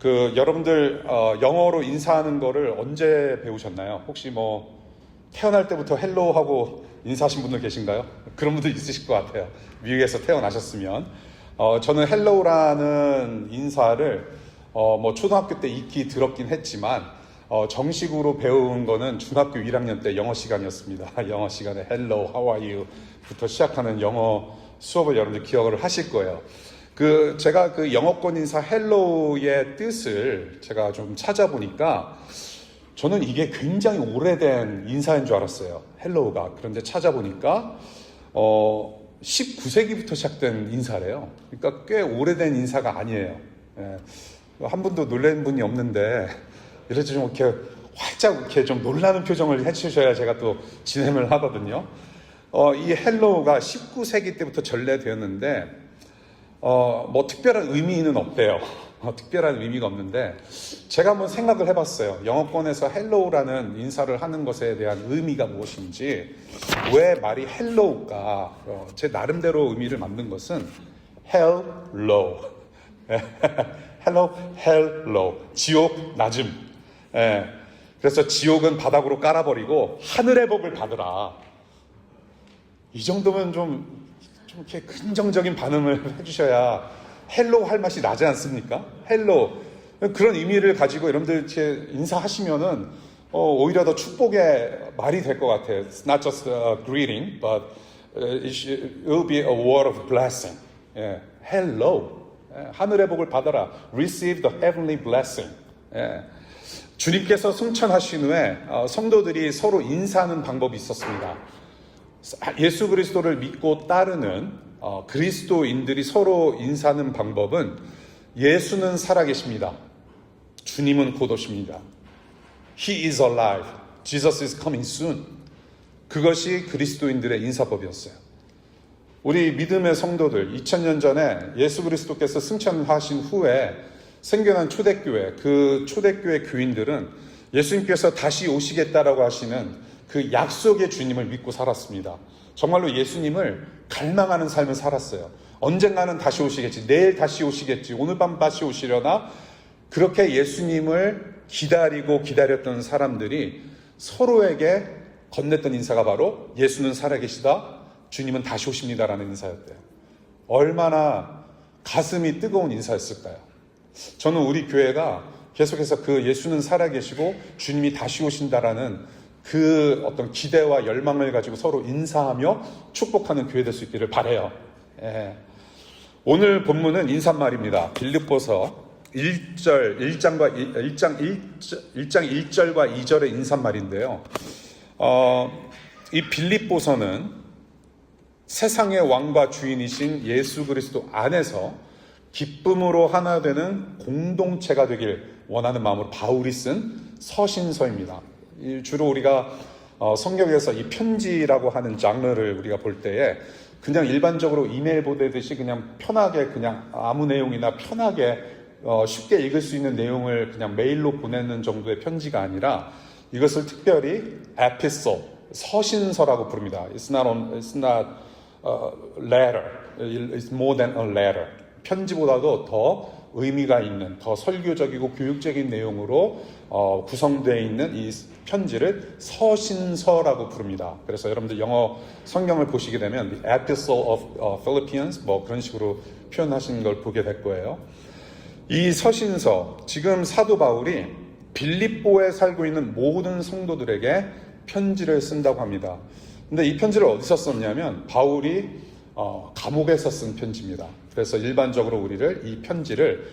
여러분들 영어로 인사하는 거를 언제 배우셨나요? 혹시 뭐 태어날 때부터 헬로우 하고 인사하신 분들 계신가요? 그런 분들 있으실 것 같아요. 미국에서 태어나셨으면. 저는 헬로우라는 인사를 뭐 초등학교 때 익히 들었긴 했지만 정식으로 배운 거는 중학교 1학년 때 영어 시간이었습니다. 영어 시간에 Hello, how are you? 부터 시작하는 영어 수업을 여러분들 기억을 하실 거예요. 제가 그 영어권 인사 헬로우의 뜻을 제가 좀 찾아보니까 저는 이게 굉장히 오래된 인사인 줄 알았어요. 헬로우가. 그런데 찾아보니까 19세기부터 시작된 인사래요. 그러니까 꽤 오래된 인사가 아니에요. 예. 한 분도 놀란 분이 없는데 이래서 좀 이렇게 활짝 이렇게 좀 놀라는 표정을 해주셔야 제가 또 진행을 하거든요. 이 헬로우가 19세기 때부터 전래되었는데 뭐 특별한 의미는 없대요. 특별한 의미가 없는데 제가 한번 생각을 해봤어요. 영어권에서 헬로우라는 인사를 하는 것에 대한 의미가 무엇인지, 왜 말이 헬로우가 제 나름대로 의미를 만든 것은 헬로우 헬로, 헬로우 지옥, 낮음. 그래서 지옥은 바닥으로 깔아버리고 하늘의 복을 받으라. 이 정도면 좀 이렇게 긍정적인 반응을 해주셔야 헬로우 할 맛이 나지 않습니까? 헬로우. 그런 의미를 가지고 여러분들 이렇게 인사하시면은 오히려 더 축복의 말이 될 것 같아요. It's not just a greeting, but it will be a word of blessing. Hello. 하늘의 복을 받아라. Receive the heavenly blessing. 주님께서 승천하신 후에 성도들이 서로 인사하는 방법이 있었습니다. 예수 그리스도를 믿고 따르는 그리스도인들이 서로 인사하는 방법은 예수는 살아계십니다. 주님은 곧 오십니다. He is alive. Jesus is coming soon. 그것이 그리스도인들의 인사법이었어요. 우리 믿음의 성도들, 2000년 전에 예수 그리스도께서 승천하신 후에 생겨난 초대교회, 그 초대교회 교인들은 예수님께서 다시 오시겠다라고 하시는 그 약속의 주님을 믿고 살았습니다. 정말로 예수님을 갈망하는 삶을 살았어요. 언젠가는 다시 오시겠지, 내일 다시 오시겠지, 오늘 밤 다시 오시려나, 그렇게 예수님을 기다리고 기다렸던 사람들이 서로에게 건넸던 인사가 바로 예수는 살아계시다, 주님은 다시 오십니다라는 인사였대요. 얼마나 가슴이 뜨거운 인사였을까요? 저는 우리 교회가 계속해서 그 예수는 살아계시고 주님이 다시 오신다라는 그 어떤 기대와 열망을 가지고 서로 인사하며 축복하는 교회 될 수 있기를 바라요. 오늘 본문은 인사말입니다. 빌립보서 1장 1절과 2절의 인사말인데요. 이 빌립보서는 세상의 왕과 주인이신 예수 그리스도 안에서 기쁨으로 하나 되는 공동체가 되길 원하는 마음으로 바울이 쓴 서신서입니다. 주로 우리가 성경에서 이 편지라고 하는 장르를 우리가 볼 때에 그냥 일반적으로 이메일 보내듯이 그냥 편하게 그냥 아무 내용이나 편하게 쉽게 읽을 수 있는 내용을 그냥 메일로 보내는 정도의 편지가 아니라 이것을 특별히 epistle, 서신서라고 부릅니다. It's not a letter. It's more than a letter. 편지보다도 더 의미가 있는, 더 설교적이고 교육적인 내용으로 구성되어 있는 이 편지를 서신서라고 부릅니다. 그래서 여러분들 영어 성경을 보시게 되면 The Epistle of Philippians 뭐 그런 식으로 표현하시는 걸 보게 될 거예요. 이 서신서, 지금 사도 바울이 빌립보에 살고 있는 모든 성도들에게 편지를 쓴다고 합니다. 근데 이 편지를 어디서 썼냐면 바울이 감옥에서 쓴 편지입니다. 그래서 일반적으로 우리를 이 편지를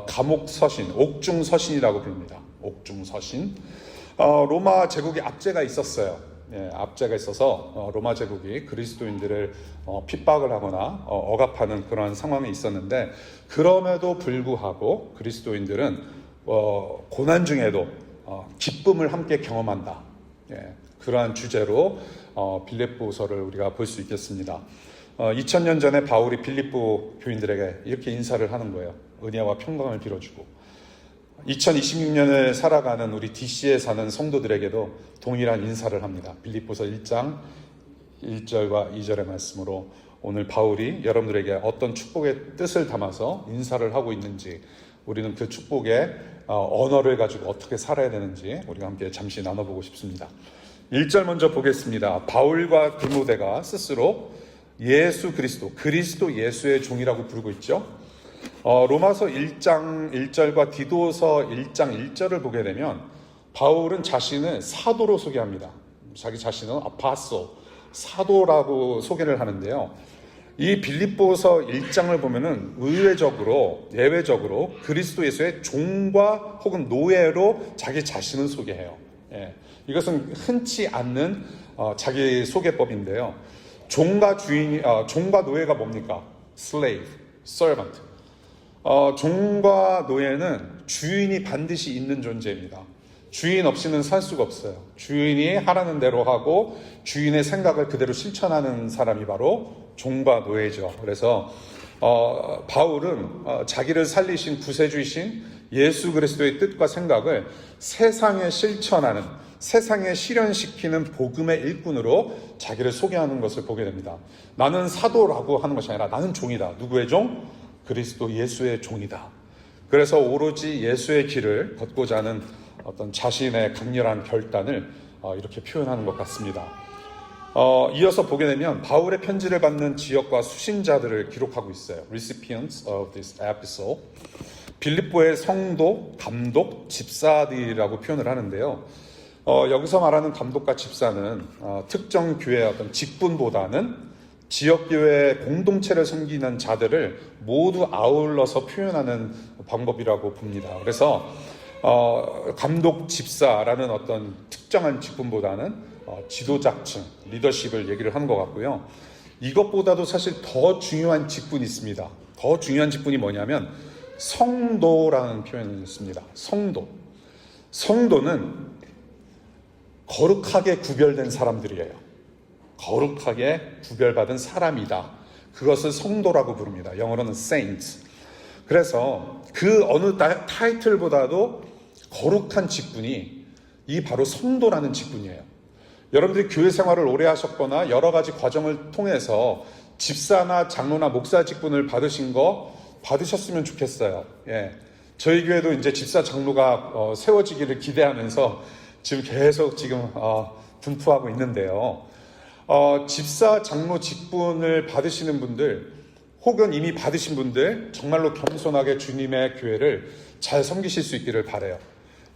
감옥서신, 옥중서신이라고 부릅니다. 옥중서신. 로마 제국이 압제가 있었어요. 압제가 있어서 로마 제국이 그리스도인들을 핍박을 하거나 억압하는 그런 상황이 있었는데, 그럼에도 불구하고 그리스도인들은 고난 중에도 기쁨을 함께 경험한다. 그러한 주제로 빌립보서를 우리가 볼 수 있겠습니다. 2000년 전에 바울이 빌립보 교인들에게 이렇게 인사를 하는 거예요. 은혜와 평강을 빌어주고, 2026년을 살아가는 우리 DC에 사는 성도들에게도 동일한 인사를 합니다. 빌립보서 1장 1절과 2절의 말씀으로 오늘 바울이 여러분들에게 어떤 축복의 뜻을 담아서 인사를 하고 있는지 우리는 그 축복의 언어를 가지고 어떻게 살아야 되는지 우리가 함께 잠시 나눠보고 싶습니다. 1절 먼저 보겠습니다. 바울과 디모데가 스스로 예수 그리스도 예수의 종이라고 부르고 있죠. 로마서 1장 1절과 디도서 1장 1절을 보게 되면 바울은 자신을 사도로 소개합니다. 자기 자신은 아파솔, 사도라고 소개를 하는데요. 이 빌립보서 1장을 보면은 예외적으로 그리스도 예수의 종과 혹은 노예로 자기 자신을 소개해요. 이것은 흔치 않는 자기 소개법인데요. 종과 노예가 뭡니까? slave, servant. 종과 노예는 주인이 반드시 있는 존재입니다. 주인 없이는 살 수가 없어요. 주인이 하라는 대로 하고 주인의 생각을 그대로 실천하는 사람이 바로 종과 노예죠. 그래서 바울은 자기를 살리신 구세주이신 예수 그리스도의 뜻과 생각을 세상에 실천하는, 세상에 실현시키는 복음의 일꾼으로 자기를 소개하는 것을 보게 됩니다. 나는 사도라고 하는 것이 아니라 나는 종이다. 누구의 종? 그리스도 예수의 종이다. 그래서 오로지 예수의 길을 걷고자 하는 어떤 자신의 강렬한 결단을 이렇게 표현하는 것 같습니다. 이어서 보게 되면 바울의 편지를 받는 지역과 수신자들을 기록하고 있어요. Recipients of this epistle. 빌립보의 성도, 감독, 집사들이라고 표현을 하는데요. 여기서 말하는 감독과 집사는 특정 교회의 어떤 직분보다는 지역교회 공동체를 섬기는 자들을 모두 아울러서 표현하는 방법이라고 봅니다. 그래서 감독, 집사라는 어떤 특정한 직분보다는 지도자층, 리더십을 얘기를 하는 것 같고요. 이것보다도 사실 더 중요한 직분이 있습니다. 더 중요한 직분이 뭐냐면 성도라는 표현을 씁니다. 성도는 거룩하게 구별된 사람들이에요. 거룩하게 구별받은 사람이다. 그것을 성도라고 부릅니다. 영어로는 saints. 그래서 그 어느 타이틀보다도 거룩한 직분이 이 바로 성도라는 직분이에요. 여러분들이 교회 생활을 오래 하셨거나 여러 가지 과정을 통해서 집사나 장로나 목사 직분을 받으셨으면 좋겠어요. 저희 교회도 이제 집사 장로가 세워지기를 기대하면서 지금 계속 분투하고 있는데요. 집사 장로 직분을 받으시는 분들 혹은 이미 받으신 분들 정말로 겸손하게 주님의 교회를 잘 섬기실 수 있기를 바라요.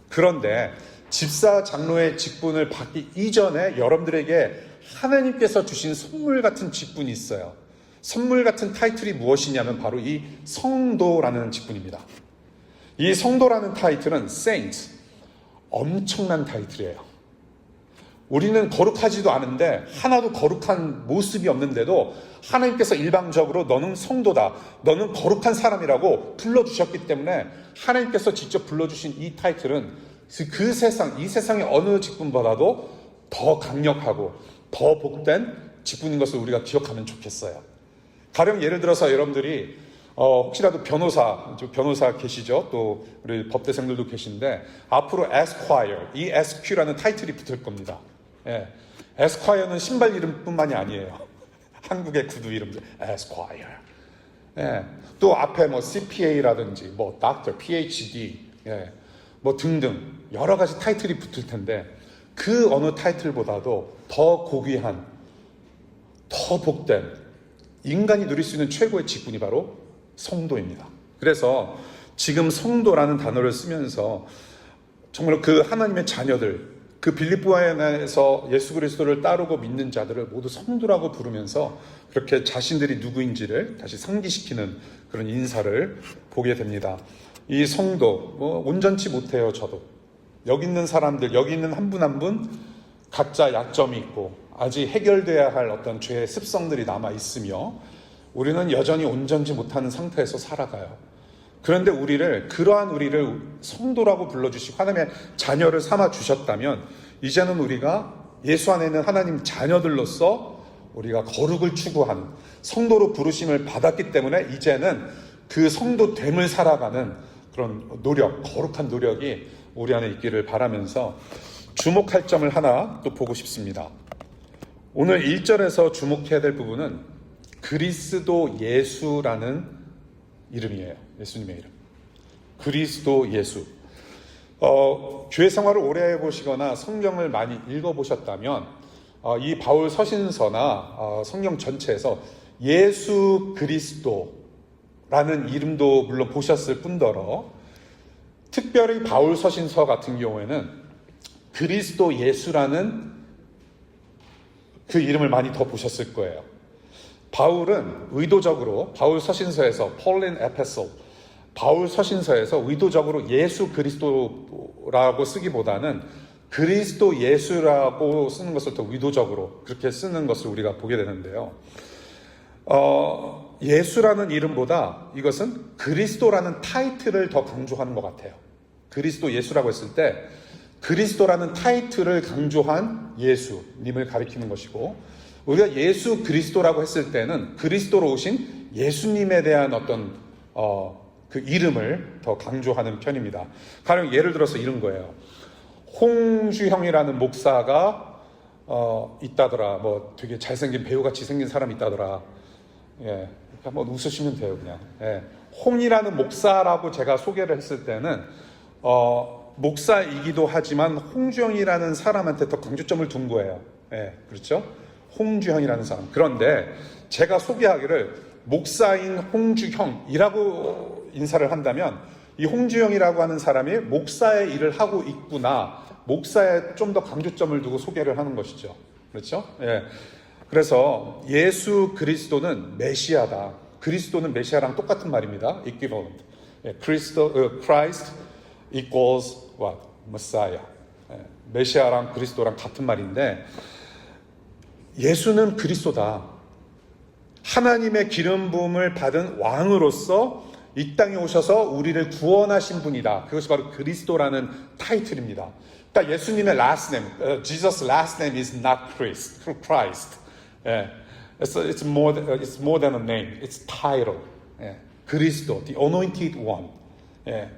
그런데 집사 장로의 직분을 받기 이전에 여러분들에게 하나님께서 주신 선물 같은 직분이 있어요. 선물 같은 타이틀이 무엇이냐면 바로 이 성도라는 직분입니다. 이 성도라는 타이틀은 saint, 엄청난 타이틀이에요. 우리는 거룩하지도 않은데 하나도 거룩한 모습이 없는데도 하나님께서 일방적으로 너는 성도다, 너는 거룩한 사람이라고 불러주셨기 때문에 하나님께서 직접 불러주신 이 타이틀은 이 세상의 어느 직분보다도 더 강력하고 더 복된 직분인 것을 우리가 기억하면 좋겠어요. 가령 예를 들어서 여러분들이 혹시라도 변호사 계시죠? 또 우리 법대생들도 계신데 앞으로 Esquire, 이 SQ라는 타이틀이 붙을 겁니다. Esquire는 신발 이름뿐만이 아니에요. 한국의 구두 이름들 Esquire. 또 앞에 CPA라든지 Doctor, PhD, 등등 여러 가지 타이틀이 붙을 텐데 그 어느 타이틀보다도 더 고귀한, 더 복된 인간이 누릴 수 있는 최고의 직분이 바로 성도입니다. 그래서 지금 성도라는 단어를 쓰면서 정말 그 하나님의 자녀들, 그 빌립보에서 예수 그리스도를 따르고 믿는 자들을 모두 성도라고 부르면서 그렇게 자신들이 누구인지를 다시 상기시키는 그런 인사를 보게 됩니다. 이 성도, 온전치 못해요, 저도. 여기 있는 사람들, 여기 있는 한 분 한 분 각자 약점이 있고 아직 해결돼야 할 어떤 죄의 습성들이 남아 있으며 우리는 여전히 온전치 못하는 상태에서 살아가요. 그런데 그러한 우리를 성도라고 불러주시고 하나님의 자녀를 삼아 주셨다면 이제는 우리가 예수 안에 있는 하나님 자녀들로서 우리가 거룩을 추구하는 성도로 부르심을 받았기 때문에 이제는 그 성도됨을 살아가는 그런 노력, 거룩한 노력이 우리 안에 있기를 바라면서 주목할 점을 하나 또 보고 싶습니다. 오늘 1절에서 주목해야 될 부분은 그리스도 예수라는 이름이에요. 예수님의 이름. 그리스도 예수. 교회 생활을 오래 해보시거나 성경을 많이 읽어보셨다면 이 바울 서신서나 성경 전체에서 예수 그리스도라는 이름도 물론 보셨을 뿐더러 특별히 바울 서신서 같은 경우에는 그리스도 예수라는 그 이름을 많이 더 보셨을 거예요. 바울은 의도적으로 바울 서신서에서 Pauline Epistle, 바울 서신서에서 의도적으로 예수 그리스도라고 쓰기보다는 그리스도 예수라고 쓰는 것을 더 의도적으로 그렇게 쓰는 것을 우리가 보게 되는데요. 예수라는 이름보다 이것은 그리스도라는 타이틀을 더 강조하는 것 같아요. 그리스도 예수라고 했을 때 그리스도라는 타이틀을 강조한 예수님을 가리키는 것이고, 우리가 예수 그리스도라고 했을 때는 그리스도로 오신 예수님에 대한 어떤 그 이름을 더 강조하는 편입니다. 가령 예를 들어서 이런 거예요. 홍주형이라는 목사가 있다더라. 뭐 되게 잘생긴 배우같이 생긴 사람이 있다더라. 예, 한번 웃으시면 돼요, 그냥. 예. 홍이라는 목사라고 제가 소개를 했을 때는 목사이기도 하지만 홍주형이라는 사람한테 더 강조점을 둔 거예요. 예, 그렇죠? 홍주형이라는 사람. 그런데 제가 소개하기를 목사인 홍주형이라고 인사를 한다면 이 홍주형이라고 하는 사람이 목사의 일을 하고 있구나, 목사에 좀 더 강조점을 두고 소개를 하는 것이죠. 그렇죠? 예. 그래서 예수 그리스도는 메시아다. 그리스도는 메시아랑 똑같은 말입니다. equivalent. 예, Christ equals what? Messiah. 예, 메시아랑 그리스도랑 같은 말인데, 예수는 그리스도다. 하나님의 기름 부음을 받은 왕으로서 이 땅에 오셔서 우리를 구원하신 분이다. 그것이 바로 그리스도라는 타이틀입니다. 그러니까 예수님의 last name, Jesus' last name is not Christ. 예, it's more than a name. It's title. 예, 그리스도, the anointed one. 예,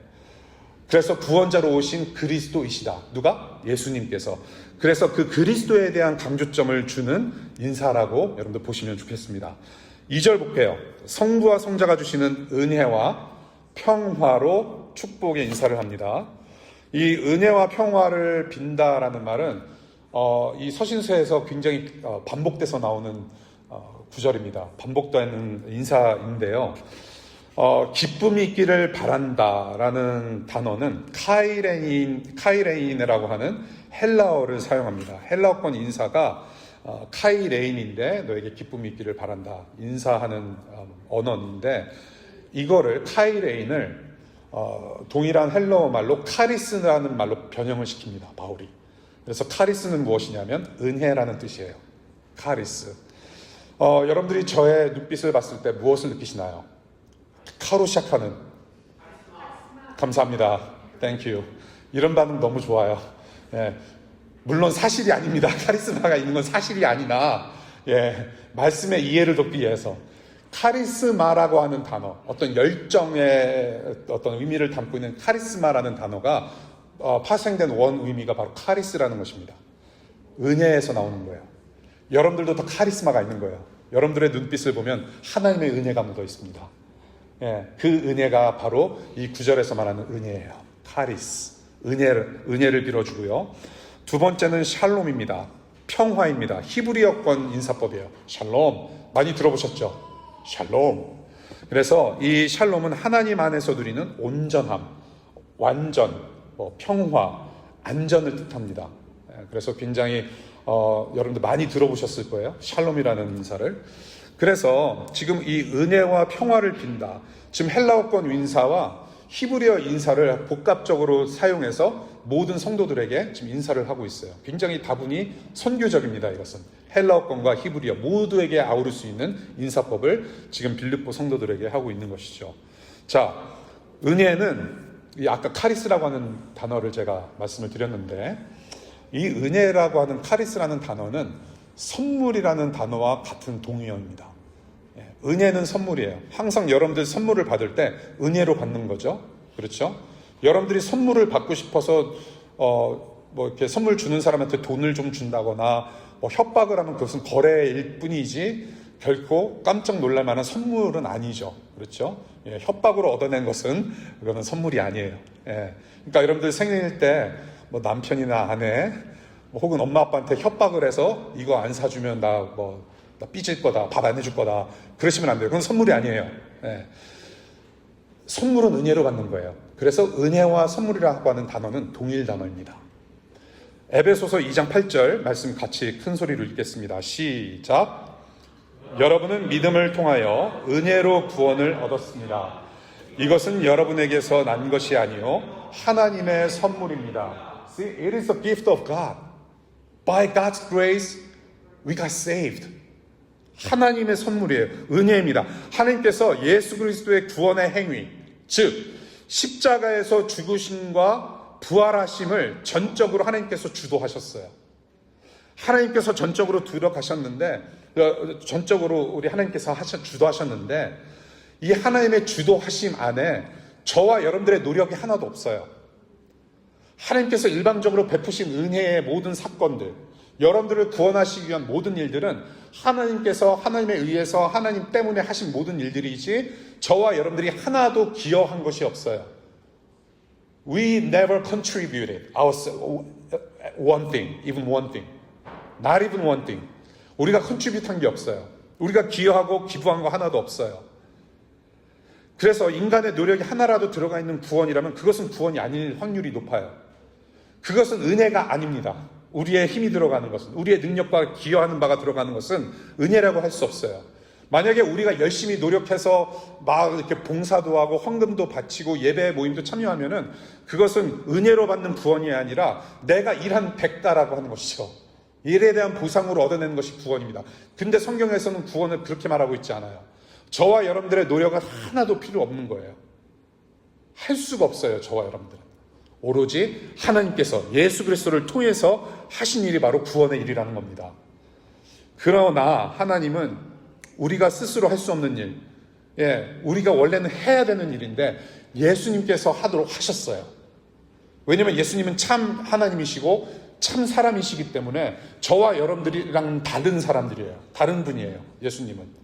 그래서 구원자로 오신 그리스도이시다. 누가? 예수님께서. 그래서 그 그리스도에 대한 강조점을 주는 인사라고 여러분들 보시면 좋겠습니다. 2절 볼게요. 성부와 성자가 주시는 은혜와 평화로 축복의 인사를 합니다. 이 은혜와 평화를 빈다라는 말은 이 서신서에서 굉장히 반복돼서 나오는 구절입니다. 반복되는 인사인데요. 기쁨이 있기를 바란다라는 단어는 카이레인이라고 하는 헬라어를 사용합니다. 헬라어권 인사가 카이레인인데 너에게 기쁨이 있기를 바란다 인사하는 언어인데, 이거를 카이레인을 동일한 헬라어 말로 카리스라는 말로 변형을 시킵니다, 바울이. 그래서 카리스는 무엇이냐면 은혜라는 뜻이에요. 카리스. 여러분들이 저의 눈빛을 봤을 때 무엇을 느끼시나요? 카로 시작하는. 감사합니다. Thank you. 이런 반응 너무 좋아요. 예, 물론 사실이 아닙니다. 카리스마가 있는 건 사실이 아니나, 예, 말씀의 이해를 돕기 위해서 카리스마라고 하는 단어, 어떤 열정의 어떤 의미를 담고 있는 카리스마라는 단어가 파생된 원 의미가 바로 카리스라는 것입니다. 은혜에서 나오는 거예요. 여러분들도 더 카리스마가 있는 거예요. 여러분들의 눈빛을 보면 하나님의 은혜가 묻어 있습니다. 예, 그 은혜가 바로 이 구절에서 말하는 은혜예요. 카리스. 은혜를 빌어주고요. 두 번째는 샬롬입니다. 평화입니다. 히브리어권 인사법이에요. 샬롬. 많이 들어보셨죠? 샬롬. 그래서 이 샬롬은 하나님 안에서 누리는 온전함, 완전, 평화, 안전을 뜻합니다. 그래서 굉장히 여러분들 많이 들어보셨을 거예요. 샬롬이라는 인사를. 그래서 지금 이 은혜와 평화를 빈다. 지금 헬라어권 인사와 히브리어 인사를 복합적으로 사용해서 모든 성도들에게 지금 인사를 하고 있어요. 굉장히 다분히 선교적입니다. 이것은 헬라어권과 히브리어 모두에게 아우를 수 있는 인사법을 지금 빌립보 성도들에게 하고 있는 것이죠. 자, 은혜는 아까 카리스라고 하는 단어를 제가 말씀을 드렸는데, 이 은혜라고 하는 카리스라는 단어는 선물이라는 단어와 같은 동의어입니다. 은혜는 선물이에요. 항상 여러분들 선물을 받을 때 은혜로 받는 거죠. 그렇죠? 여러분들이 선물을 받고 싶어서 이렇게 선물 주는 사람한테 돈을 좀 준다거나 협박을 하면 그것은 거래일 뿐이지 결코 깜짝 놀랄 만한 선물은 아니죠. 그렇죠? 예, 협박으로 얻어낸 것은 그거는 선물이 아니에요. 예, 그러니까 여러분들 생일 때 뭐 남편이나 아내 뭐 혹은 엄마 아빠한테 협박을 해서 이거 안 사주면 나 삐질 거다, 밥 안 해줄 거다 그러시면 안 돼요. 그건 선물이 아니에요. 예. 선물은 은혜로 받는 거예요. 그래서 은혜와 선물이라고 하는 단어는 동일 단어입니다. 에베소서 2장 8절 말씀 같이 큰 소리로 읽겠습니다. 시작. 여러분은 믿음을 통하여 은혜로 구원을 얻었습니다. 이것은 여러분에게서 난 것이 아니요 하나님의 선물입니다. See, it is a gift of God. By God's grace, we got saved. 하나님의 선물이에요. 은혜입니다. 하나님께서 예수 그리스도의 구원의 행위, 즉 십자가에서 죽으심과 부활하심을 전적으로 하나님께서 주도하셨어요. 하나님께서 전적으로 들어가셨는데, 전적으로 우리 하나님께서 주도하셨는데, 이 하나님의 주도하심 안에 저와 여러분들의 노력이 하나도 없어요. 하나님께서 일방적으로 베푸신 은혜의 모든 사건들, 여러분들을 구원하시기 위한 모든 일들은 하나님께서 하나님에 의해서 하나님 때문에 하신 모든 일들이지 저와 여러분들이 하나도 기여한 것이 없어요. We never contributed one thing, even one thing. Not even one thing. 우리가 컨트리뷰트한 게 없어요. 우리가 기여하고 기부한 거 하나도 없어요. 그래서 인간의 노력이 하나라도 들어가 있는 구원이라면 그것은 구원이 아닐 확률이 높아요. 그것은 은혜가 아닙니다. 우리의 힘이 들어가는 것은, 우리의 능력과 기여하는 바가 들어가는 것은 은혜라고 할 수 없어요. 만약에 우리가 열심히 노력해서 막 이렇게 봉사도 하고 헌금도 바치고 예배 모임도 참여하면은 그것은 은혜로 받는 구원이 아니라 내가 일한 대가라고 하는 것이죠. 일에 대한 보상으로 얻어내는 것이 구원입니다. 근데 성경에서는 구원을 그렇게 말하고 있지 않아요. 저와 여러분들의 노력은 하나도 필요 없는 거예요. 할 수가 없어요, 저와 여러분들은. 오로지 하나님께서 예수 그리스도를 통해서 하신 일이 바로 구원의 일이라는 겁니다. 그러나 하나님은 우리가 스스로 할 수 없는 일, 우리가 원래는 해야 되는 일인데 예수님께서 하도록 하셨어요. 왜냐하면 예수님은 참 하나님이시고 참 사람이시기 때문에 저와 여러분들이랑 다른 사람들이에요. 다른 분이에요, 예수님은.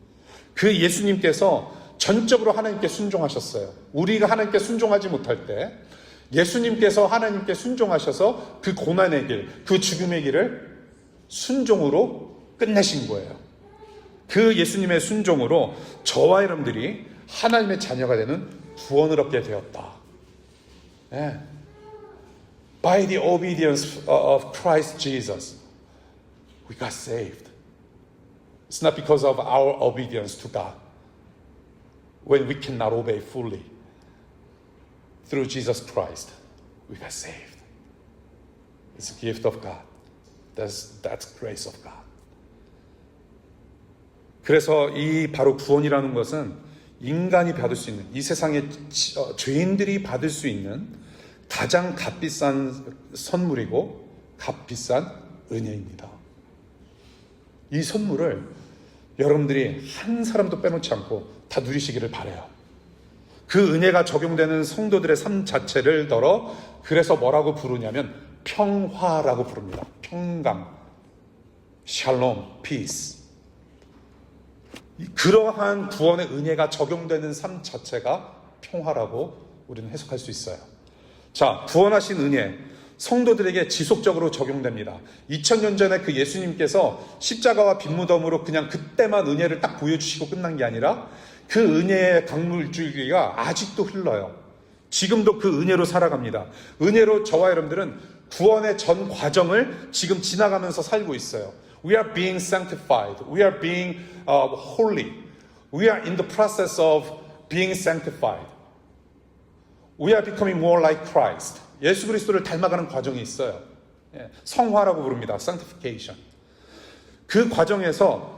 그 예수님께서 전적으로 하나님께 순종하셨어요. 우리가 하나님께 순종하지 못할 때 예수님께서 하나님께 순종하셔서 그 고난의 길, 그 죽음의 길을 순종으로 끝내신 거예요. 그 예수님의 순종으로 저와 여러분들이 하나님의 자녀가 되는 구원을 얻게 되었다. 네. By the obedience of Christ Jesus, we got saved. It's not because of our obedience to God. When we cannot obey fully. Through Jesus Christ, we got saved. It's a gift of God. That's grace of God. 그래서 이 바로 구원이라는 것은 인간이 받을 수 있는, 이 세상의 죄인들이 받을 수 있는 가장 값비싼 선물이고 값비싼 은혜입니다. 이 선물을 여러분들이 한 사람도 빼놓지 않고 다 누리시기를 바라요. 그 은혜가 적용되는 성도들의 삶 자체를 더러 그래서 뭐라고 부르냐면 평화라고 부릅니다. 평강, 샬롬, 피스. 그러한 구원의 은혜가 적용되는 삶 자체가 평화라고 우리는 해석할 수 있어요. 자, 구원하신 은혜, 성도들에게 지속적으로 적용됩니다. 2000년 전에 그 예수님께서 십자가와 빈무덤으로 그냥 그때만 은혜를 딱 보여주시고 끝난 게 아니라 그 은혜의 강물줄기가 아직도 흘러요. 지금도 그 은혜로 살아갑니다. 은혜로 저와 여러분들은 구원의 전 과정을 지금 지나가면서 살고 있어요. We are being sanctified. We are being holy. We are in the process of being sanctified. We are becoming more like Christ. 예수 그리스도를 닮아가는 과정이 있어요. 성화라고 부릅니다. sanctification. 그 과정에서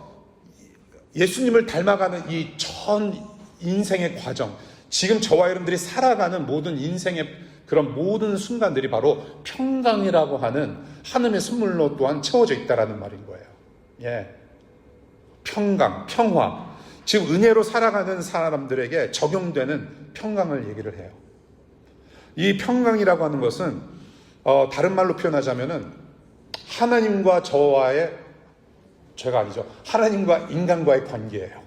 예수님을 닮아가는 이 전 인생의 과정, 지금 저와 여러분들이 살아가는 모든 인생의 그런 모든 순간들이 바로 평강이라고 하는 하나님의 선물로 또한 채워져 있다라는 말인 거예요. 평강, 평화. 지금 은혜로 살아가는 사람들에게 적용되는 평강을 얘기를 해요. 이 평강이라고 하는 것은 다른 말로 표현하자면은 하나님과 죄가 아니죠. 하나님과 인간과의 관계예요.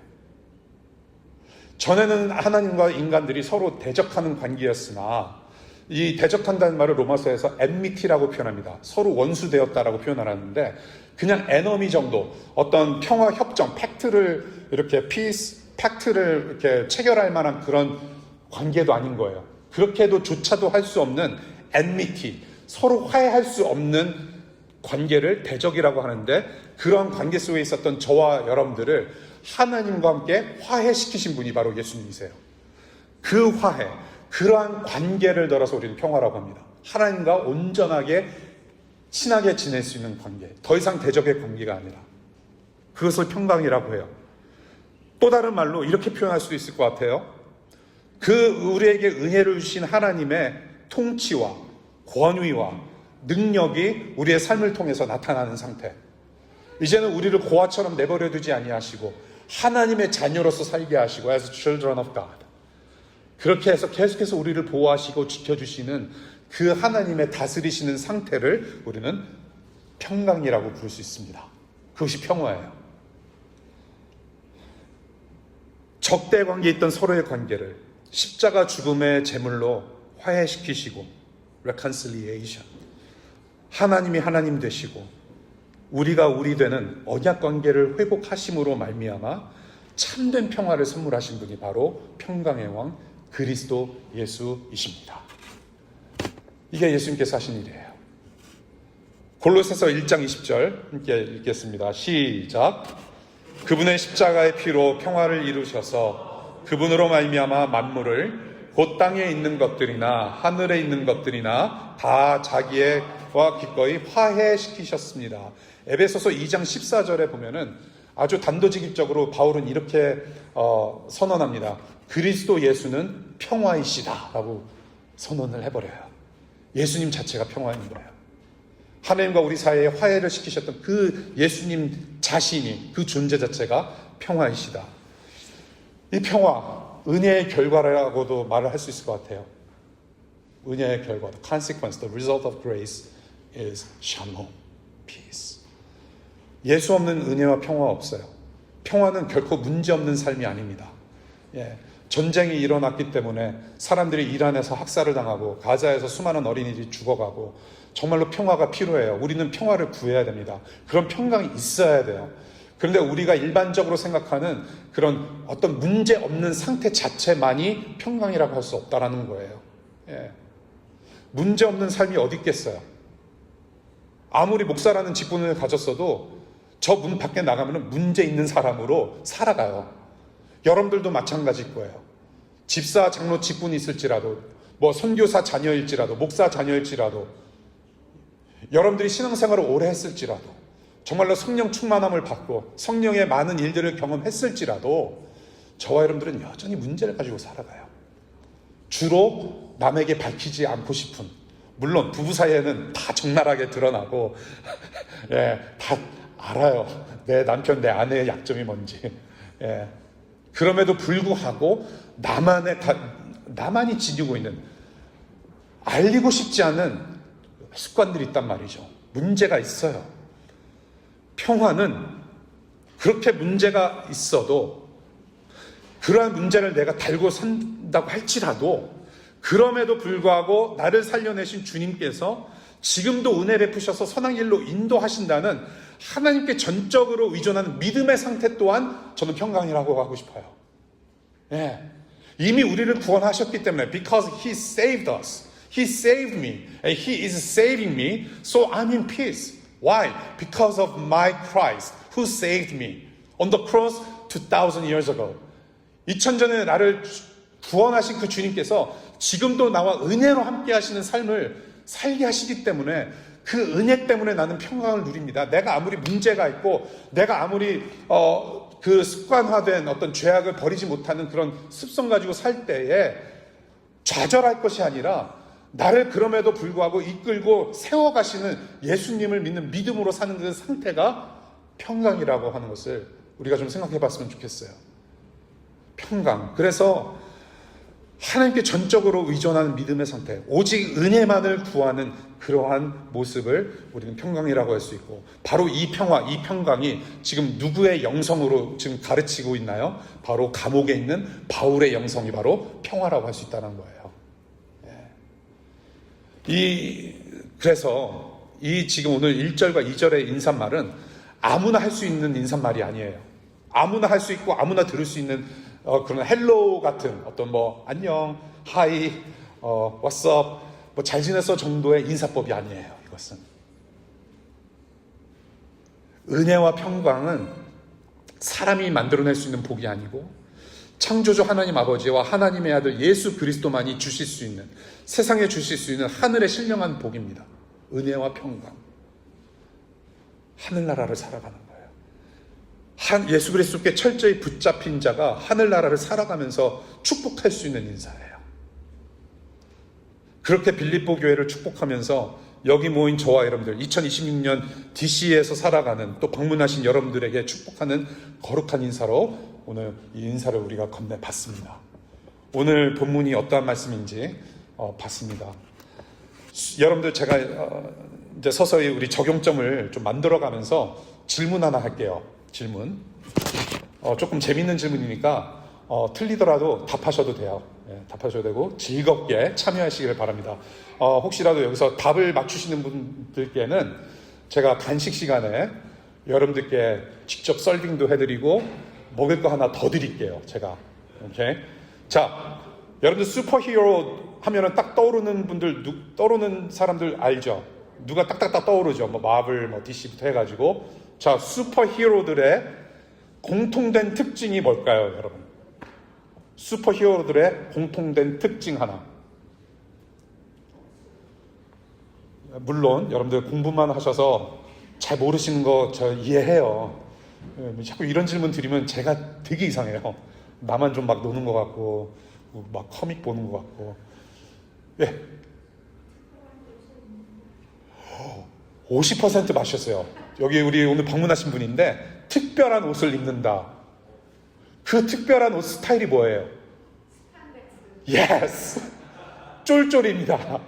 전에는 하나님과 인간들이 서로 대적하는 관계였으나 이 대적한다는 말을 로마서에서 enmity라고 표현합니다. 서로 원수되었다라고 표현하는데 그냥 에너미 정도 어떤 평화 협정 팩트를 이렇게 팩트를 이렇게 체결할 만한 그런 관계도 아닌 거예요. 그렇게도 조차도 할 수 없는 enmity, 서로 화해할 수 없는 관계를 대적이라고 하는데 그런 관계 속에 있었던 저와 여러분들을 하나님과 함께 화해시키신 분이 바로 예수님이세요. 그 화해, 그러한 관계를 들어서 우리는 평화라고 합니다. 하나님과 온전하게 친하게 지낼 수 있는 관계, 더 이상 대적의 관계가 아니라 그것을 평강이라고 해요. 또 다른 말로 이렇게 표현할 수도 있을 것 같아요. 우리에게 은혜를 주신 하나님의 통치와 권위와 능력이 우리의 삶을 통해서 나타나는 상태. 이제는 우리를 고아처럼 내버려 두지 아니하시고 하나님의 자녀로서 살게 하시고 as children of God. 그렇게 해서 계속해서 우리를 보호하시고 지켜주시는 그 하나님의 다스리시는 상태를 우리는 평강이라고 부를 수 있습니다. 그것이 평화예요. 적대 관계에 있던 서로의 관계를 십자가 죽음의 제물로 화해시키시고 reconciliation. 하나님이 하나님 되시고 우리가 우리 되는 언약 관계를 회복하심으로 말미암아 참된 평화를 선물하신 분이 바로 평강의 왕 그리스도 예수이십니다. 이게 예수님께서 하신 일이에요. 골로새서 1장 20절 함께 읽겠습니다. 시작. 그분의 십자가의 피로 평화를 이루셔서 그분으로 말미암아 만물을 곧 땅에 있는 것들이나 하늘에 있는 것들이나 다 자기와 기꺼이 화해시키셨습니다. 에베소서 2장 14절에 보면은 아주 단도직입적으로 바울은 이렇게 선언합니다. 그리스도 예수는 평화이시다 라고 선언을 해버려요. 예수님 자체가 평화인 거예요. 하나님과 우리 사이에 화해를 시키셨던 그 예수님 자신이, 그 존재 자체가 평화이시다. 이 평화, 은혜의 결과라고도 말을 할 수 있을 것 같아요. 은혜의 결과, the consequence, the result of grace is shalom, peace. 예수 없는 은혜와 평화 없어요. 평화는 결코 문제없는 삶이 아닙니다. 전쟁이 일어났기 때문에 사람들이 이란에서 학살을 당하고 가자에서 수많은 어린이들이 죽어가고 정말로 평화가 필요해요. 우리는 평화를 구해야 됩니다. 그런 평강이 있어야 돼요. 그런데 우리가 일반적으로 생각하는 그런 어떤 문제 없는 상태 자체만이 평강이라고 할 수 없다라는 거예요. 문제 없는 삶이 어디 있겠어요? 아무리 목사라는 직분을 가졌어도 저 문 밖에 나가면 문제 있는 사람으로 살아가요. 여러분들도 마찬가지일 거예요. 집사, 장로 직분이 있을지라도, 선교사 자녀일지라도, 목사 자녀일지라도, 여러분들이 신앙생활을 오래 했을지라도, 정말로 성령 충만함을 받고 성령의 많은 일들을 경험했을지라도 저와 여러분들은 여전히 문제를 가지고 살아가요. 주로 남에게 밝히지 않고 싶은, 물론 부부 사이에는 다 적나라하게 드러나고 다 알아요. 내 남편, 내 아내의 약점이 뭔지. 그럼에도 불구하고 나만이 지니고 있는, 알리고 싶지 않은 습관들이 있단 말이죠. 문제가 있어요. 평화는 그렇게 문제가 있어도 그러한 문제를 내가 달고 산다고 할지라도 그럼에도 불구하고 나를 살려내신 주님께서 지금도 은혜 베푸셔서 선한 길로 인도하신다는 하나님께 전적으로 의존하는 믿음의 상태 또한 저는 평강이라고 하고 싶어요. 이미 우리를 구원하셨기 때문에 because He saved us, He saved me, and He is saving me, so I'm in peace. Why? Because of my Christ who saved me on the cross 2,000 years ago. 2000 전에 나를 구원하신 그 주님께서 지금도 나와 은혜로 함께 하시는 삶을 살게 하시기 때문에 그 은혜 때문에 나는 평강을 누립니다. 내가 아무리 문제가 있고 내가 아무리 그 습관화된 어떤 죄악을 버리지 못하는 그런 습성 가지고 살 때에 좌절할 것이 아니라 나를 그럼에도 불구하고 이끌고 세워가시는 예수님을 믿는 믿음으로 사는 그 상태가 평강이라고 하는 것을 우리가 좀 생각해 봤으면 좋겠어요. 평강. 그래서 하나님께 전적으로 의존하는 믿음의 상태, 오직 은혜만을 구하는 그러한 모습을 우리는 평강이라고 할 수 있고, 바로 이 평화, 이 평강이 지금 누구의 영성으로 지금 가르치고 있나요? 바로 감옥에 있는 바울의 영성이 바로 평화라고 할 수 있다는 거예요. 그래서 이 지금 오늘 1절과 2절의 인사말은 아무나 할 수 있는 인사말이 아니에요. 아무나 할 수 있고 아무나 들을 수 있는 그런 헬로우 같은 어떤 뭐 안녕, 하이, what's up, 뭐 잘 지냈어 정도의 인사법이 아니에요. 이것은 은혜와 평강은 사람이 만들어낼 수 있는 복이 아니고 창조주 하나님 아버지와 하나님의 아들 예수 그리스도만이 주실 수 있는, 세상에 주실 수 있는 하늘의 신령한 복입니다. 은혜와 평강, 하늘나라를 살아가는 거예요. 예수 그리스도께 철저히 붙잡힌 자가 하늘나라를 살아가면서 축복할 수 있는 인사예요. 그렇게 빌립보 교회를 축복하면서 여기 모인 저와 여러분들, 2026년 DC에서 살아가는, 또 방문하신 여러분들에게 축복하는 거룩한 인사로 오늘 이 인사를 우리가 건네봤습니다. 오늘 본문이 어떠한 말씀인지 봤습니다. 여러분들, 제가 이제 서서히 우리 적용점을 좀 만들어가면서 질문 하나 할게요. 질문. 조금 재밌는 질문이니까 틀리더라도 답하셔도 돼요. 답하셔도 되고 즐겁게 참여하시기를 바랍니다. 혹시라도 여기서 답을 맞추시는 분들께는 제가 간식 시간에 여러분들께 직접 서빙도 해드리고 먹을 거 하나 더 드릴게요. 제가. 오케이. 자, 여러분들 슈퍼히어로 하면은 딱 떠오르는 사람들 알죠? 누가 딱딱딱 떠오르죠? 뭐 마블, 뭐 DC부터 해가지고. 자, 슈퍼히어로들의 공통된 특징이 뭘까요, 여러분? 슈퍼히어로들의 공통된 특징 하나. 물론 여러분들 공부만 하셔서 잘 모르시는 거 저 이해해요. 자꾸 이런 질문 드리면 제가 되게 이상해요. 나만 좀 막 노는 것 같고 막 커믹 보는 것 같고. 예. 50% 맞췄어요. 여기 우리 오늘 방문하신 분인데 특별한 옷을 입는다. 그 특별한 옷 스타일이 뭐예요? 예스! 쫄쫄입니다.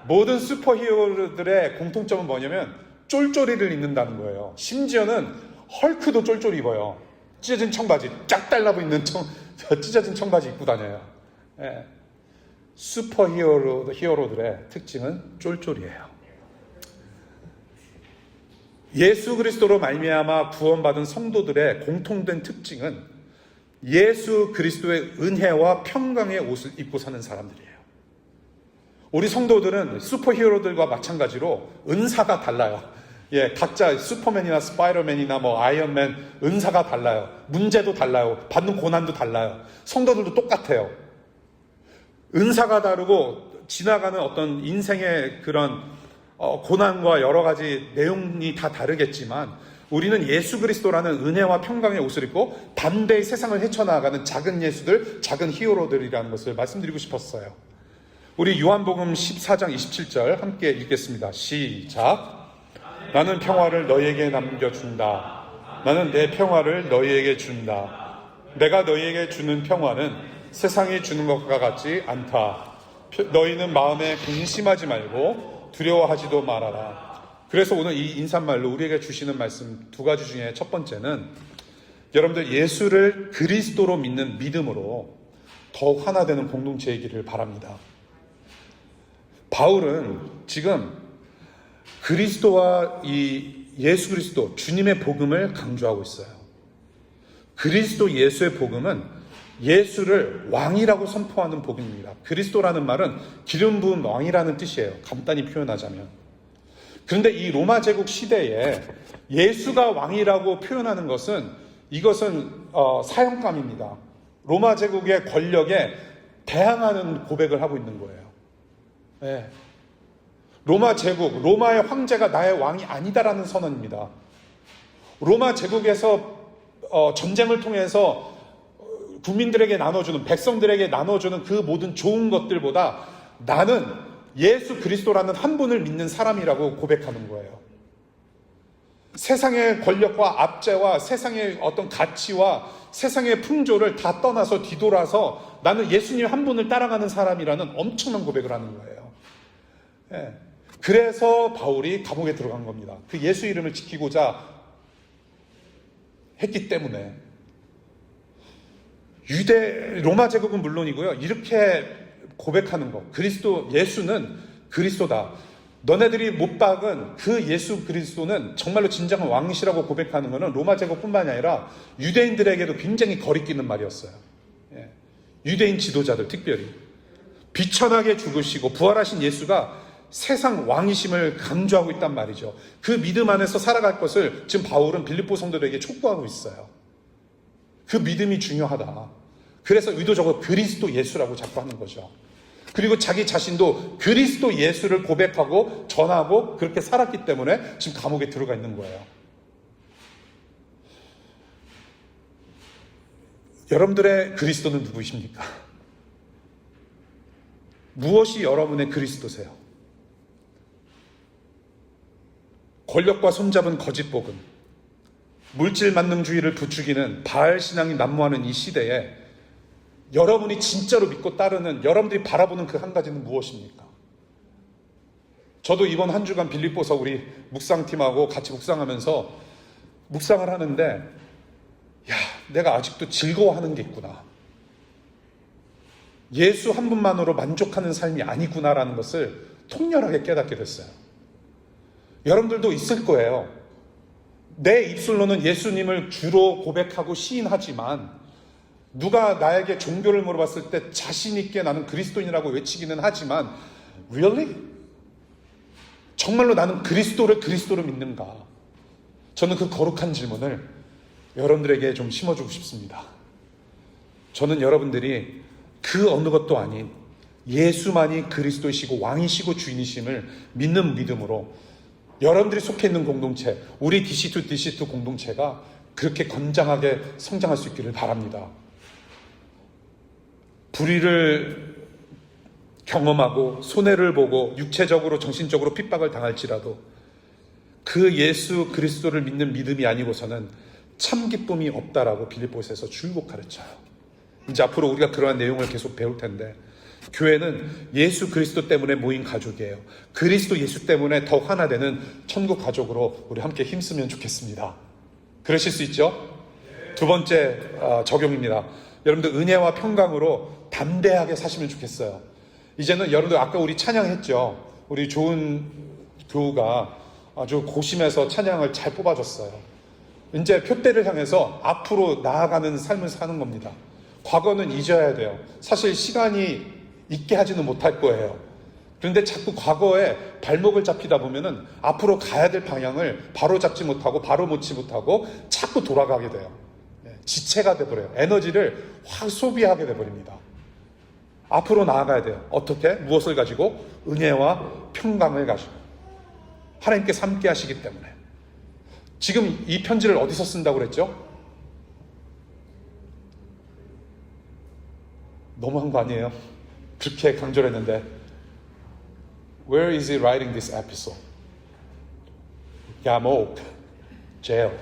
모든 슈퍼히어로들의 공통점은 뭐냐면 쫄쫄이를 입는다는 거예요. 심지어는 헐크도 쫄쫄이 입어요. 찢어진 청바지, 쫙 달라붙어 있는 찢어진 청바지 입고 다녀요. 예. 슈퍼히어로들의 특징은 쫄쫄이에요. 예수 그리스도로 말미암아 구원받은 성도들의 공통된 특징은 예수 그리스도의 은혜와 평강의 옷을 입고 사는 사람들이에요. 우리 성도들은 슈퍼히어로들과 마찬가지로 은사가 달라요. 예, 각자 슈퍼맨이나 스파이더맨이나 뭐 아이언맨 은사가 달라요. 문제도 달라요. 받는 고난도 달라요. 성도들도 똑같아요. 은사가 다르고 지나가는 어떤 인생의 그런 고난과 여러 가지 내용이 다 다르겠지만 우리는 예수 그리스도라는 은혜와 평강의 옷을 입고 반대의 세상을 헤쳐나가는 작은 예수들, 작은 히어로들이라는 것을 말씀드리고 싶었어요. 우리 요한복음 14장 27절 함께 읽겠습니다. 시작. 나는 평화를 너희에게 남겨준다. 나는 내 평화를 너희에게 준다. 내가 너희에게 주는 평화는 세상이 주는 것과 같지 않다. 너희는 마음에 근심하지 말고 두려워하지도 말아라. 그래서 오늘 이 인사말로 우리에게 주시는 말씀 두 가지 중에 첫 번째는 여러분들 예수를 그리스도로 믿는 믿음으로 더욱 하나 되는 공동체이기를 바랍니다. 바울은 지금 그리스도와 이 예수 그리스도 주님의 복음을 강조하고 있어요. 그리스도 예수의 복음은 예수를 왕이라고 선포하는 복음입니다. 그리스도라는 말은 기름 부은 왕이라는 뜻이에요. 간단히 표현하자면. 그런데 이 로마 제국 시대에 예수가 왕이라고 표현하는 것은 이것은 사형감입니다. 로마 제국의 권력에 대항하는 고백을 하고 있는 거예요. 네. 로마 제국, 로마의 황제가 나의 왕이 아니다라는 선언입니다. 로마 제국에서 전쟁을 통해서 국민들에게 나눠주는, 백성들에게 나눠주는 그 모든 좋은 것들보다 나는 예수 그리스도라는 한 분을 믿는 사람이라고 고백하는 거예요. 세상의 권력과 압제와 세상의 어떤 가치와 세상의 풍조를 다 떠나서 뒤돌아서 나는 예수님 한 분을 따라가는 사람이라는 엄청난 고백을 하는 거예요. 예. 그래서 바울이 감옥에 들어간 겁니다. 그 예수 이름을 지키고자 했기 때문에. 로마 제국은 물론이고요. 이렇게 고백하는 거. 예수는 그리스도다. 너네들이 못 박은 그 예수 그리스도는 정말로 진정한 왕이시라고 고백하는 것은 로마 제국뿐만이 아니라 유대인들에게도 굉장히 거리끼는 말이었어요. 예. 유대인 지도자들 특별히. 비천하게 죽으시고 부활하신 예수가 세상 왕이심을 강조하고 있단 말이죠. 그 믿음 안에서 살아갈 것을 지금 바울은 빌립보 성도들에게 촉구하고 있어요. 그 믿음이 중요하다. 그래서 의도적으로 그리스도 예수라고 자꾸 하는 거죠. 그리고 자기 자신도 그리스도 예수를 고백하고 전하고 그렇게 살았기 때문에 지금 감옥에 들어가 있는 거예요. 여러분들의 그리스도는 누구이십니까? 무엇이 여러분의 그리스도세요? 권력과 손잡은 거짓복음, 물질 만능주의를 부추기는 바알 신앙이 난무하는 이 시대에 여러분이 진짜로 믿고 따르는, 여러분들이 바라보는 그 한 가지는 무엇입니까? 저도 이번 한 주간 빌립보서 우리 묵상팀하고 같이 묵상하면서 묵상을 하는데, 내가 아직도 즐거워하는 게 있구나. 예수 한 분만으로 만족하는 삶이 아니구나라는 것을 통렬하게 깨닫게 됐어요. 여러분들도 있을 거예요. 내 입술로는 예수님을 주로 고백하고 시인하지만 누가 나에게 종교를 물어봤을 때 자신 있게 나는 그리스도인이라고 외치기는 하지만 Really? 정말로 나는 그리스도를 믿는가? 저는 그 거룩한 질문을 여러분들에게 좀 심어주고 싶습니다. 저는 여러분들이 그 어느 것도 아닌 예수만이 그리스도이시고 왕이시고 주인이심을 믿는 믿음으로 여러분들이 속해 있는 공동체, 우리 DC2 공동체가 그렇게 건장하게 성장할 수 있기를 바랍니다. 불의를 경험하고 손해를 보고 육체적으로 정신적으로 핍박을 당할지라도 그 예수 그리스도를 믿는 믿음이 아니고서는 참 기쁨이 없다라고 빌립보서에서 줄곧 가르쳐요. 이제 앞으로 우리가 그러한 내용을 계속 배울 텐데, 교회는 예수 그리스도 때문에 모인 가족이에요. 그리스도 예수 때문에 더 하나 되는 천국 가족으로 우리 함께 힘쓰면 좋겠습니다. 그러실 수 있죠? 두 번째 적용입니다. 여러분들 은혜와 평강으로 담대하게 사시면 좋겠어요. 이제는 여러분들 아까 우리 찬양했죠. 우리 좋은 교우가 아주 고심해서 찬양을 잘 뽑아줬어요. 이제 표대를 향해서 앞으로 나아가는 삶을 사는 겁니다. 과거는 잊어야 돼요. 사실 시간이 잊게 하지는 못할 거예요. 그런데 자꾸 과거에 발목을 잡히다 보면은 앞으로 가야 될 방향을 바로 잡지 못하고 바로 놓지 못하고 자꾸 돌아가게 돼요. 지체가 돼버려요. 에너지를 확 소비하게 돼버립니다. 앞으로 나아가야 돼요. 어떻게? 무엇을 가지고? 은혜와 평강을 가지고. 하나님께서 함께 하시기 때문에. 지금 이 편지를 어디서 쓴다고 그랬죠? 너무한 거 아니에요? 그렇게 강조를 했는데 Where is he writing this epistle? 감옥, jail,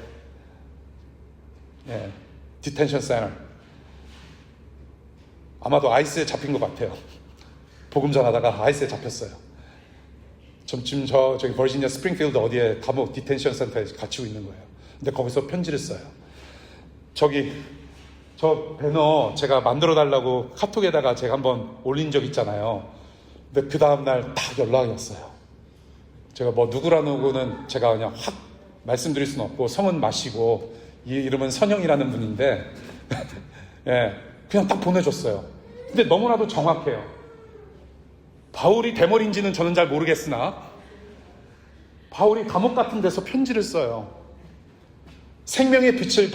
detention center. 아마도 아이스에 잡힌 것 같아요. 복음 전하다가 아이스에 잡혔어요. 지금 저기 버지니아 스프링필드 어디에 감옥 디텐션 센터에 갇히고 있는 거예요. 근데 거기서 편지를 써요. 저 배너 제가 만들어 달라고 카톡에다가 제가 한번 올린 적 있잖아요. 근데 그 다음날 딱 연락이 왔어요. 제가 누구는 제가 그냥 확 말씀드릴 수는 없고 성은 마시고 이 이름은 선영이라는 분인데 그냥 딱 보내줬어요. 근데 너무나도 정확해요. 바울이 대머리인지는 저는 잘 모르겠으나 바울이 감옥 같은 데서 편지를 써요. 생명의 빛을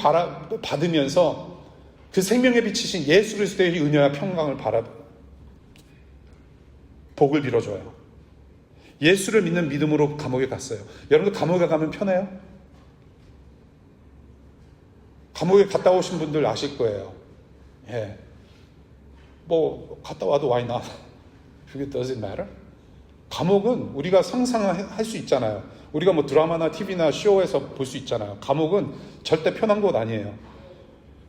받으면서 그 생명의 빛이신 예수 그리스도의 은혜와 평강을 복을 빌어줘요. 예수를 믿는 믿음으로 감옥에 갔어요. 여러분들 감옥에 가면 편해요? 감옥에 갔다 오신 분들 아실 거예요. 갔다 와도 why not? It doesn't matter. 감옥은 우리가 상상할 수 있잖아요. 우리가 뭐 드라마나 TV나 쇼에서 볼 수 있잖아요. 감옥은 절대 편한 곳 아니에요.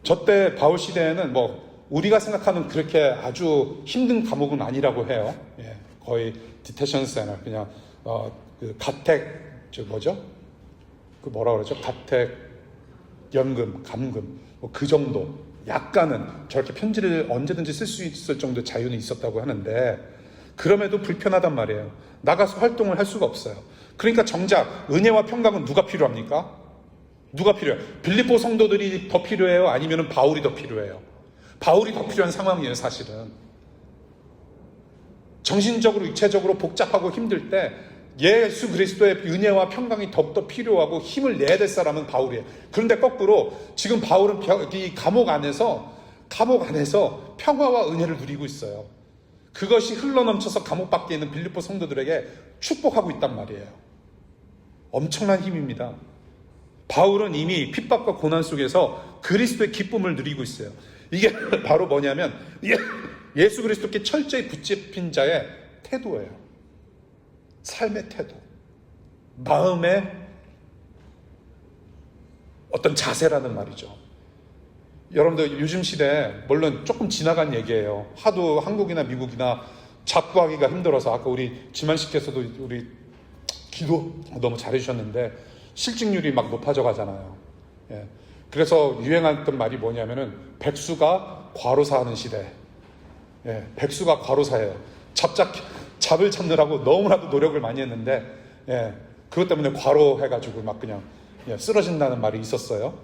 저때 바울 시대에는 뭐 우리가 생각하는 그렇게 아주 힘든 감옥은 아니라고 해요. 예, 거의 디테션 센터, 그냥 그 가택, 그 뭐라 그러죠? 가택 연금, 감금, 뭐 그 정도. 약간은 저렇게 편지를 언제든지 쓸 수 있을 정도 자유는 있었다고 하는데, 그럼에도 불편하단 말이에요. 나가서 활동을 할 수가 없어요. 그러니까 정작 은혜와 평강은 누가 필요합니까? 누가 필요해요? 빌립보 성도들이 더 필요해요? 아니면 바울이 더 필요해요? 바울이 더 필요한 상황이에요, 사실은. 정신적으로, 육체적으로 복잡하고 힘들 때 예수 그리스도의 은혜와 평강이 더욱더 필요하고 힘을 내야 될 사람은 바울이에요. 그런데 거꾸로 지금 바울은 이 감옥 안에서 평화와 은혜를 누리고 있어요. 그것이 흘러넘쳐서 감옥 밖에 있는 빌립보 성도들에게 축복하고 있단 말이에요. 엄청난 힘입니다. 바울은 이미 핍박과 고난 속에서 그리스도의 기쁨을 누리고 있어요. 이게 바로 뭐냐면 예수 그리스도께 철저히 붙잡힌 자의 태도예요. 삶의 태도, 마음의 어떤 자세라는 말이죠. 여러분들 요즘 시대에 물론 조금 지나간 얘기예요. 하도 한국이나 미국이나 잡구하기가 힘들어서, 아까 우리 지만씨께서도 우리 기도 너무 잘해주셨는데 실직률이 막 높아져 가잖아요. 예. 그래서 유행했던 말이 뭐냐면은 백수가 과로사하는 시대. 예, 백수가 과로사예요. 잡을 찾느라고 너무나도 노력을 많이 했는데, 예, 그것 때문에 과로해가지고 막 그냥 쓰러진다는 말이 있었어요.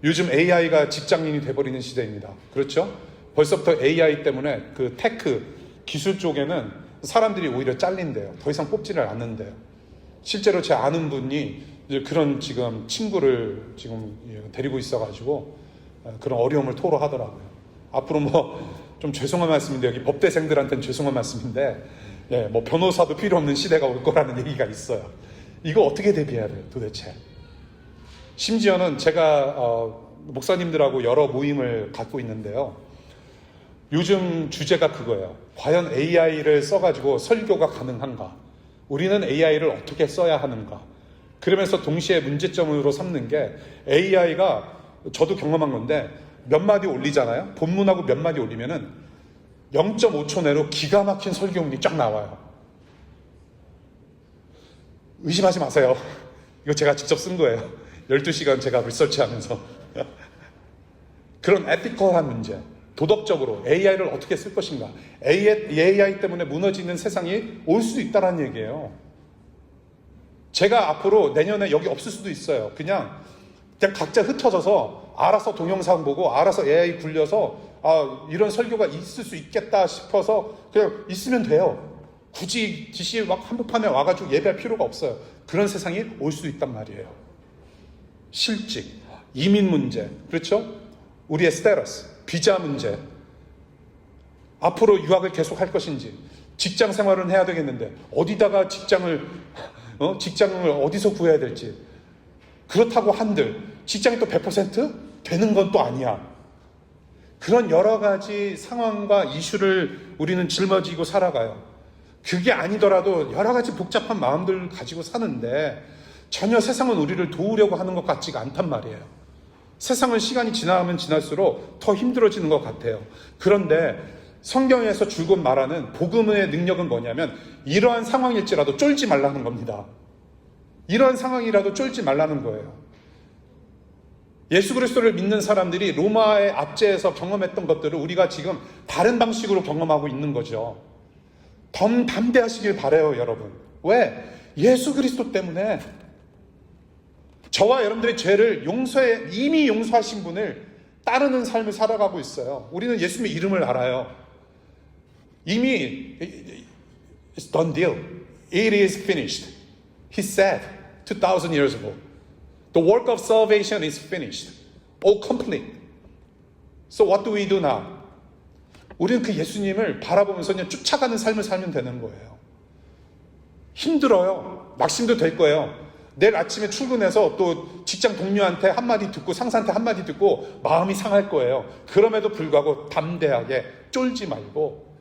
요즘 AI가 직장인이 돼버리는 시대입니다. 그렇죠? 벌써부터 AI 때문에 그 테크 기술 쪽에는 사람들이 오히려 잘린대요. 더 이상 뽑지를 않는데요. 실제로 제 아는 분이 그런 지금 친구를 지금 데리고 있어가지고 그런 어려움을 토로하더라고요. 앞으로 뭐 좀 죄송한 말씀인데, 여기 법대생들한테는 죄송한 말씀인데, 예, 뭐 변호사도 필요 없는 시대가 올 거라는 얘기가 있어요. 이거 어떻게 대비해야 돼요, 도대체? 심지어는 제가 목사님들하고 여러 모임을 갖고 있는데요. 요즘 주제가 그거예요. 과연 AI를 써가지고 설교가 가능한가? 우리는 AI를 어떻게 써야 하는가? 그러면서 동시에 문제점으로 삼는 게, AI가 저도 경험한 건데 몇 마디 올리잖아요. 본문하고 몇 마디 올리면은 0.5초 내로 기가 막힌 설교문이 쫙 나와요. 의심하지 마세요. 이거 제가 직접 쓴 거예요. 12시간 제가 리서치하면서. 그런 에티컬한 문제, 도덕적으로 AI를 어떻게 쓸 것인가, AI 때문에 무너지는 세상이 올 수도 있다는 얘기예요. 제가 앞으로 내년에 여기 없을 수도 있어요. 그냥 각자 흩어져서 알아서 동영상 보고 알아서 AI 굴려서 이런 설교가 있을 수 있겠다 싶어서 그냥 있으면 돼요. 굳이 DC 한복판에 와가지고 예배할 필요가 없어요. 그런 세상이 올 수도 있단 말이에요. 실직, 이민 문제, 그렇죠? 우리의 스테러스, 비자 문제, 앞으로 유학을 계속 할 것인지, 직장 생활은 해야 되겠는데 어디다가 직장을 어디서 구해야 될지, 그렇다고 한들 직장이 또 100% 되는 건 또 아니야. 그런 여러 가지 상황과 이슈를 우리는 짊어지고 살아가요. 그게 아니더라도 여러 가지 복잡한 마음들을 가지고 사는데 전혀 세상은 우리를 도우려고 하는 것 같지가 않단 말이에요. 세상은 시간이 지나면 지날수록 더 힘들어지는 것 같아요. 그런데 성경에서 줄곧 말하는 복음의 능력은 뭐냐면, 이러한 상황일지라도 쫄지 말라는 겁니다. 이러한 상황이라도 쫄지 말라는 거예요. 예수 그리스도를 믿는 사람들이 로마의 압제에서 경험했던 것들을 우리가 지금 다른 방식으로 경험하고 있는 거죠. 더 담대하시길 바라요, 여러분. 왜? 예수 그리스도 때문에. 저와 여러분들의 죄를 이미 용서하신 분을 따르는 삶을 살아가고 있어요. 우리는 예수님의 이름을 알아요. 이미 it's done deal. It is finished. He said 2,000 years ago. The work of salvation is finished. All complete. So what do we do now? 우리는 그 예수님을 바라보면서 그냥 쫓아가는 삶을 살면 되는 거예요. 힘들어요. 낙심도 될 거예요. 내일 아침에 출근해서 또 직장 동료한테 한마디 듣고 상사한테 한마디 듣고 마음이 상할 거예요. 그럼에도 불구하고 담대하게 쫄지 말고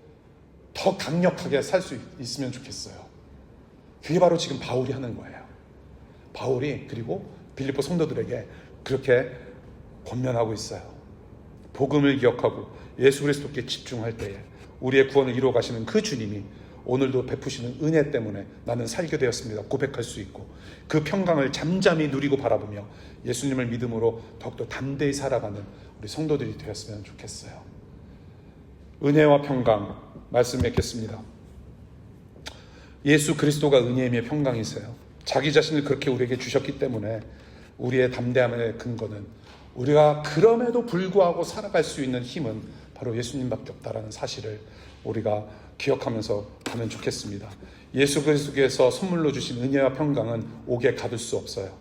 더 강력하게 살 수 있으면 좋겠어요. 그게 바로 지금 바울이 하는 거예요. 바울이 그리고 빌립보 성도들에게 그렇게 권면하고 있어요. 복음을 기억하고 예수 그리스도께 집중할 때에 우리의 구원을 이루어 가시는 그 주님이 오늘도 베푸시는 은혜 때문에 나는 살게 되었습니다 고백할 수 있고, 그 평강을 잠잠히 누리고 바라보며 예수님을 믿음으로 더욱더 담대히 살아가는 우리 성도들이 되었으면 좋겠어요. 은혜와 평강 말씀 맺겠습니다. 예수 그리스도가 은혜이며 평강이세요. 자기 자신을 그렇게 우리에게 주셨기 때문에 우리의 담대함의 근거는, 우리가 그럼에도 불구하고 살아갈 수 있는 힘은 바로 예수님밖에 없다라는 사실을 우리가 기억하면서 가면 좋겠습니다. 예수 그리스도께서 선물로 주신 은혜와 평강은 옥에 가둘 수 없어요.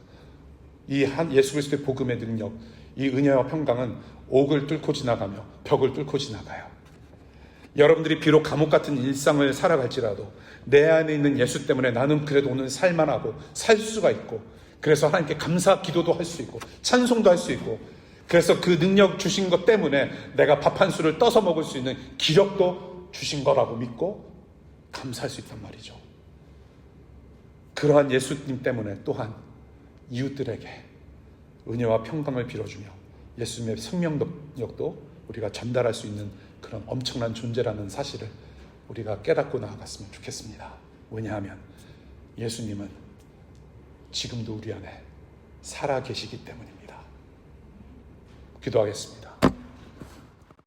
이 예수 그리스도의 복음의 능력, 이 은혜와 평강은 옥을 뚫고 지나가며 벽을 뚫고 지나가요. 여러분들이 비록 감옥 같은 일상을 살아갈지라도 내 안에 있는 예수 때문에 나는 그래도 오늘 살만하고 살 수가 있고, 그래서 하나님께 감사 기도도 할 수 있고 찬송도 할 수 있고, 그래서 그 능력 주신 것 때문에 내가 밥 한 술을 떠서 먹을 수 있는 기력도 주신 거라고 믿고 감사할 수 있단 말이죠. 그러한 예수님 때문에 또한 이웃들에게 은혜와 평강을 빌어주며 예수님의 생명력도 우리가 전달할 수 있는 그런 엄청난 존재라는 사실을 우리가 깨닫고 나아갔으면 좋겠습니다. 왜냐하면 예수님은 지금도 우리 안에 살아 계시기 때문입니다. 기도하겠습니다.